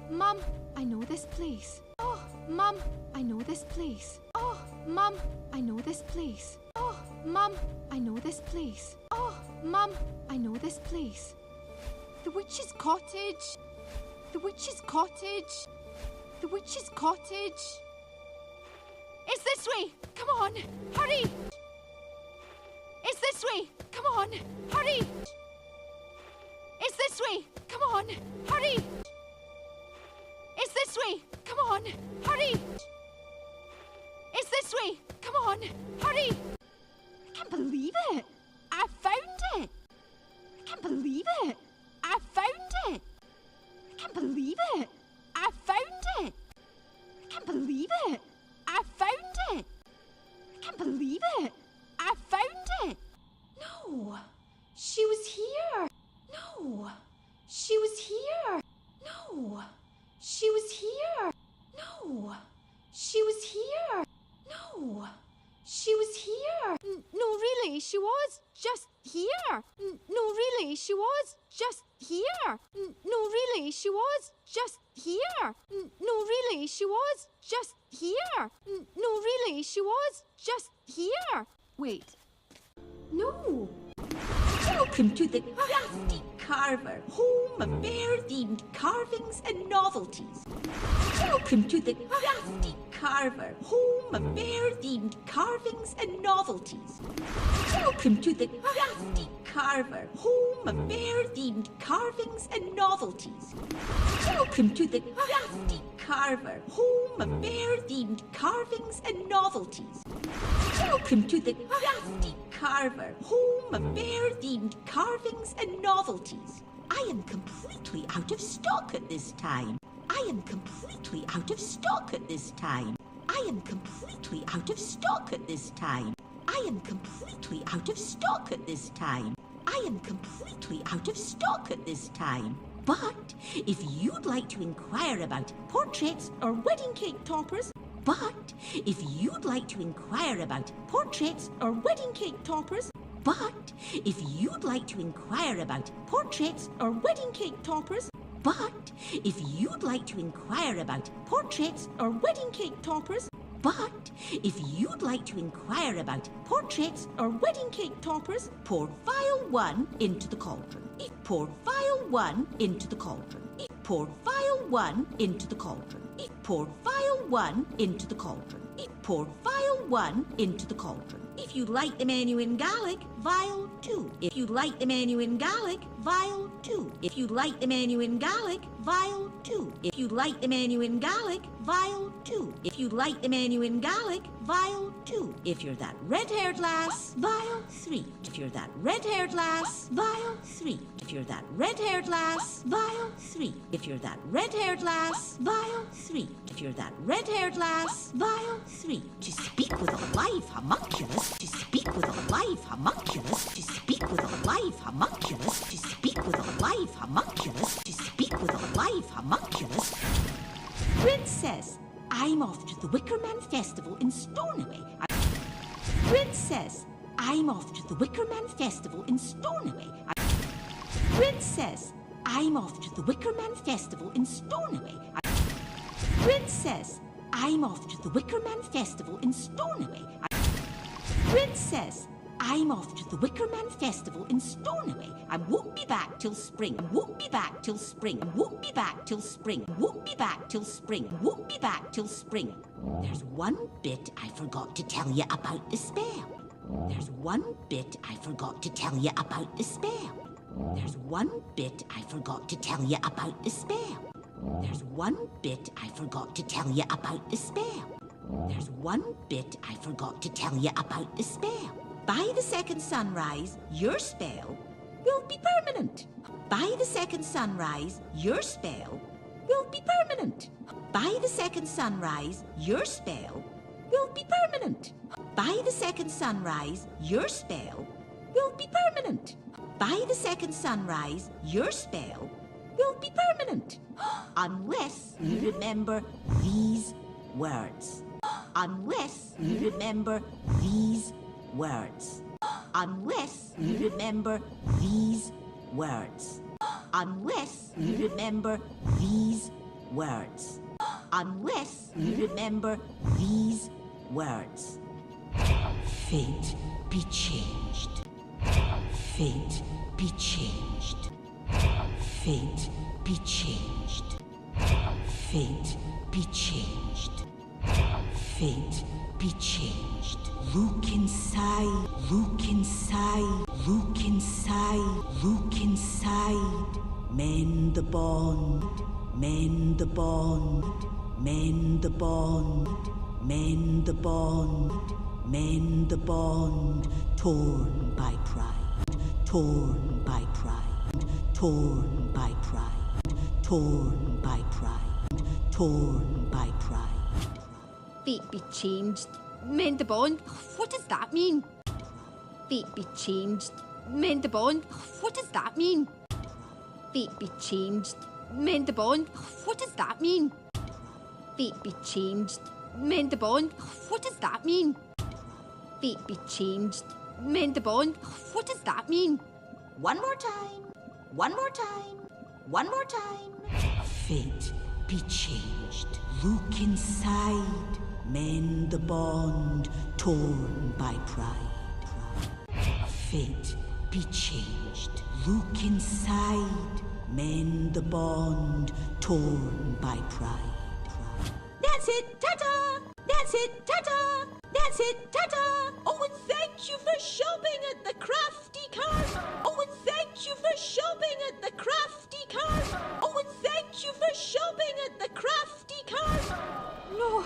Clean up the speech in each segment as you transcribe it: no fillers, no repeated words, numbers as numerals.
Mum, I know this place. Oh, Mum, I know this place. Oh, Mum, I know this place. Oh, Mum, I know this place. Oh, Mum, I know this place. The witch's cottage. The witch's cottage. The witch's cottage. It's this way. Come on, hurry. It's this way. Come on, hurry. It's this way. Come on, hurry. It's this way. Come on, hurry. It's this way. Come on, hurry. I can't believe it. I found it. I can't believe it. I found it. I can't believe it. I found it. I can't believe it. I found it. I can't believe it. I found it. No, she was here. No, she was here. No, she was here. No, she was here. No, she was here. No, really, she was just here. No, really, she was just here. No, really, she was just here. No, really, she was just here. No, really, she was just here. Wait. No. Welcome to the Crafty Carver, home of bear-themed carvings and novelties. Welcome to the Crafty Carver, home of bear-themed carvings and novelties. Welcome to the Crafty Carver, home of bear-themed carvings and novelties. Welcome to the Crafty Carver, home of bear-themed carvings and novelties. Welcome to the Crafty Carver, home of bear-themed carvings and novelties. I am completely out of stock at this time. I am completely out of stock at this time. I am completely out of stock at this time. I am completely out of stock at this time. I am completely out of stock at this time. But if you'd like to inquire about portraits or wedding cake toppers, but if you'd like to inquire about portraits or wedding cake toppers, but if you'd like to inquire about portraits or wedding cake toppers, but if you'd like to inquire about portraits or wedding cake toppers, but if you'd like to inquire about portraits or wedding cake toppers, pour file 1 into the cauldron. Pour file 1 into the cauldron. Pour file 1 into the cauldron. Pour file 1 into the cauldron. Pour file 1 into the cauldron. If you like the menu in Gaelic, vial 2. If you like the menu in Gaelic, vial 2. If you like the menu in Gaelic, vial 2. If you like the menu in Gaelic, vial 2. If you like the menu in Gaelic, vial 2. If you're that red-haired lass, vial 3. If you're that red-haired lass, vial 3. If you're that red-haired lass, vial 3. If you're that red-haired lass, vial 3. If you're that red-haired lass, vial 3. To speak with a live homunculus, to speak with a live homunculus, to speak with a live homunculus, to speak with a live homunculus, to speak with a live homunculus. Princess, I'm off to the Wickerman Festival in Stornoway. Princess, I'm off to the Wickerman Festival in Stornoway. Princess, I'm off to the Wickerman Festival in Stornoway. Princess, I'm off to the Wickerman Festival in Stornoway. Princess, I'm off to the Wickerman Festival in Stornoway. I won't be back till spring. I won't be back till spring. I won't be back till spring. I won't be back till spring. I won't be back till spring. There's one bit I forgot to tell you about the spell. There's one bit I forgot to tell you about the spell. There's one bit I forgot to tell you about the spell. There's one bit I forgot to tell you about the spell. There's one bit I forgot to tell you about the spell. By the second sunrise, your spell will be permanent. By the second sunrise, your spell will be permanent. By the second sunrise, your spell will be permanent. By the second sunrise, your spell will be permanent. By the second sunrise, your spell will be permanent. Unless you remember these words. Unless you remember these words. Unless you remember these words. Unless you remember these words. Unless you remember these words. Fate be changed. Fate be changed. Fate be changed. Fate be changed. Fate be changed. Look inside, look inside, look inside, look inside. Mend the bond, mend the bond, mend the bond, mend the bond, mend the bond. Torn by pride, torn by pride, torn by pride, torn by pride, torn by pride. Fate be changed. Mend the bond. What does that mean? Fate be changed. Mend the bond. What does that mean? Fate be changed. Mend the bond. What does that mean? Fate be changed. Mend the bond. What does that mean? Fate be changed. Mend the bond. What does that mean? One more time. One more time. One more time. Fate be changed. Look inside. Mend the bond. Torn by pride. Fate be changed. Look inside. Mend the bond. Torn by pride. That's it. Ta-ta! That's it. Ta-ta! That's it. Ta-ta! Oh, and thank you for shopping at the Crafty Cars. Oh, and thank you for shopping at the Crafty Cars. Oh, and thank you for shopping at the Crafty Cars. No.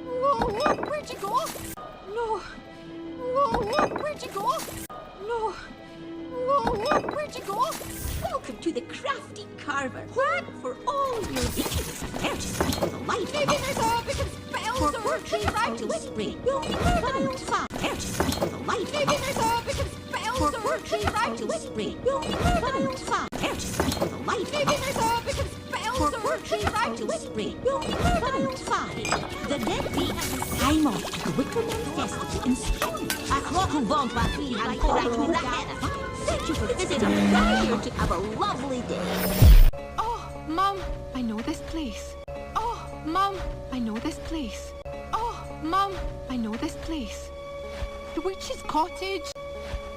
Whoa, whoa, where'd you go? No. Whoa, whoa, where'd you go? No. Whoa, whoa, where'd you go? Welcome to the Crafty Carver. What? For all your ridiculous affair to speak with a light. Maybe there's a bit of spells For or portraits copyright. to spring. You'll be trial fine. Affair to speak with a light. Maybe there's a bit of spells For or portraits copyright. to spring. You'll be trial fine. Affair to speak with a light. Maybe there's a bit of spells For or portraits copyright. to spring. You'll be trial fine. The next week, I'm off to the Wickerman Festival in Stonehenge. I crois qu'on va pas fille and correct. Thank you for visiting. I'm here to have a lovely day. Oh, Mum, I know this place. Oh, Mum, I know this place. Oh, Mum, I know this place. The witch's cottage.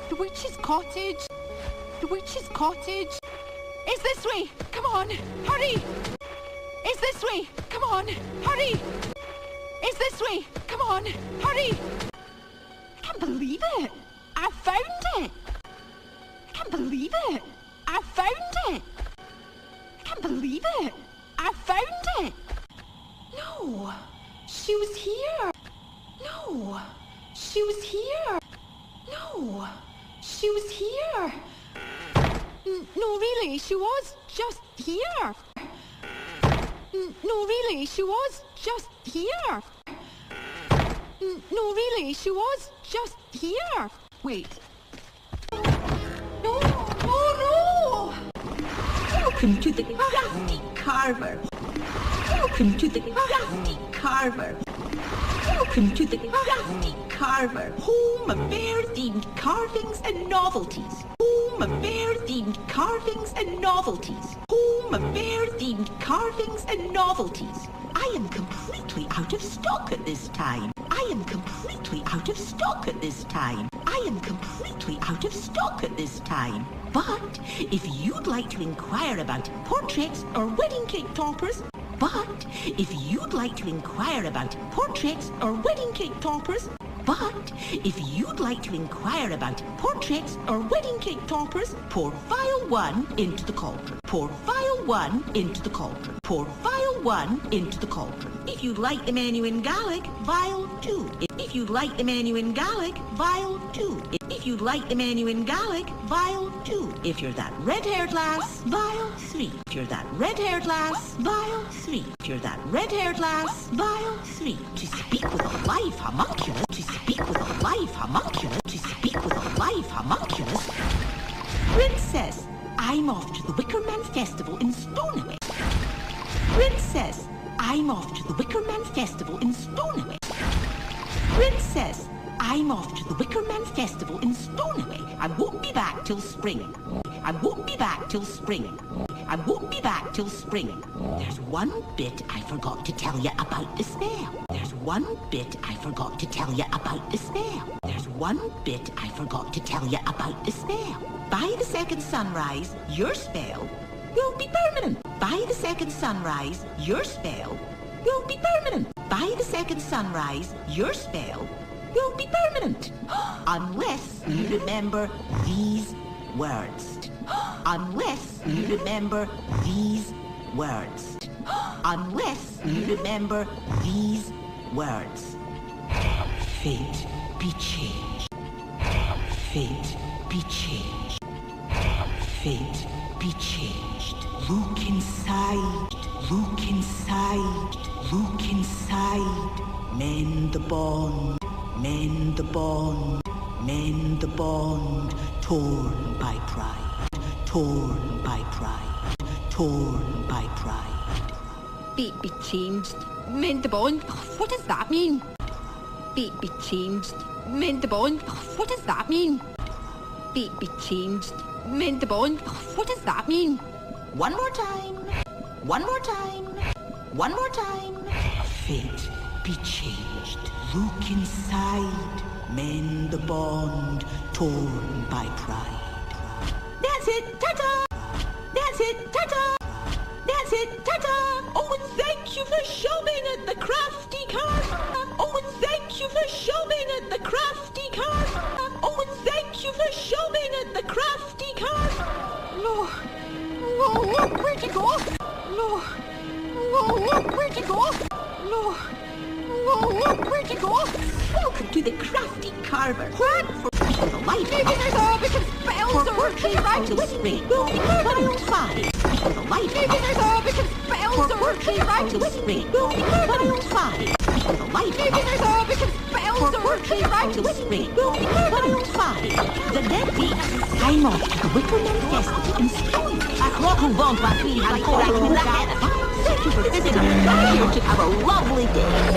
The witch's cottage. The witch's cottage. It's this way. Come on, hurry. It's this way. Come on, hurry. It's this way. Come on, hurry. I can't believe it. I found it. I can't believe it. I found it. I can't believe it. I found it. No, she was here. No, she was here. No, she was here. No, really, she was just here. No, really, she was just here. No, really, she was just here. Wait. No, no, no! Welcome to the Crafty Carver. Welcome to the Crafty Carver. Welcome to the Crafty Carver. Home of bear-themed carvings and novelties. Home of bear-themed carvings and novelties. Home of bear-themed carvings and novelties. I am completely out of stock at this time. I am completely out of stock at this time. I am completely out of stock at this time. But if you'd like to inquire about portraits or wedding cake toppers, but if you'd like to inquire about portraits or wedding cake toppers, but if you'd like to inquire about portraits or wedding cake toppers, pour vial 1 into the cauldron. Pour vial 1 into the cauldron. Pour vial 1 into the cauldron. If you'd like the menu in Gaelic, vial 2. If you'd like the menu in Gaelic, vial 2. If you'd like the menu in Gaelic, vial 2. If you're that red-haired lass, vial 3. If you're that red-haired lass, vial 3. If you're that red-haired lass, vial 3. To speak with a live homunculus, to speak with a live homunculus, to speak with a live homunculus. Princess, I'm off to the Wickerman Festival in Stonehenge. Princess, I'm off to the Wickerman Festival in Stonehenge. Princess, I'm off to the Wickerman Festival in Stonehenge. I won't be back till spring. I won't be back till spring. I won't be back till spring. There's one bit I forgot to tell you about the spell. There's one bit I forgot to tell you about the spell. There's one bit I forgot to tell you about the spell. By the second sunrise, your spell will be permanent. By the second sunrise, your spell will be permanent. By the second sunrise, your spell will be permanent. Unless you remember these words. Unless you remember these words. Unless you remember these words. Fate be changed. Fate be changed. Fate be changed. Look inside. Look inside. Look inside. Mend the bond. Mend the bond. Mend the bond. Torn by pride. Torn by pride. Torn by pride. Fate be changed. Mend the bond. What does that mean? Fate be changed. Mend the bond. What does that mean? Fate be changed. Mend the bond. What does that mean? One more time. One more time. One more time. Fate be changed. Look inside. Mend the bond. Torn by pride. That's it. Ta-ta. That's it. Ta-ta. That's it. Ta-ta. Oh, and thank you for shopping at the crafty cart. Oh, and thank you for shopping at the crafty cart. Oh, and thank you for shopping at the crafty cart. No. No, where'd you go? No. No, where'd you go? No. No, where'd you go? Welcome to the crafty carver. What? For the life Maybe there's a bit of spells or working right. the spring will be permanent 5. For the life Maybe there's a bit of spells or working right. the spring will be permanent 5. For the life Maybe there's a bit of spells or working right. the spring will be permanent 5. The dead week. I'm off to the Wickerman Festival in Spain. Thank you for visiting us. Here to have a lovely day.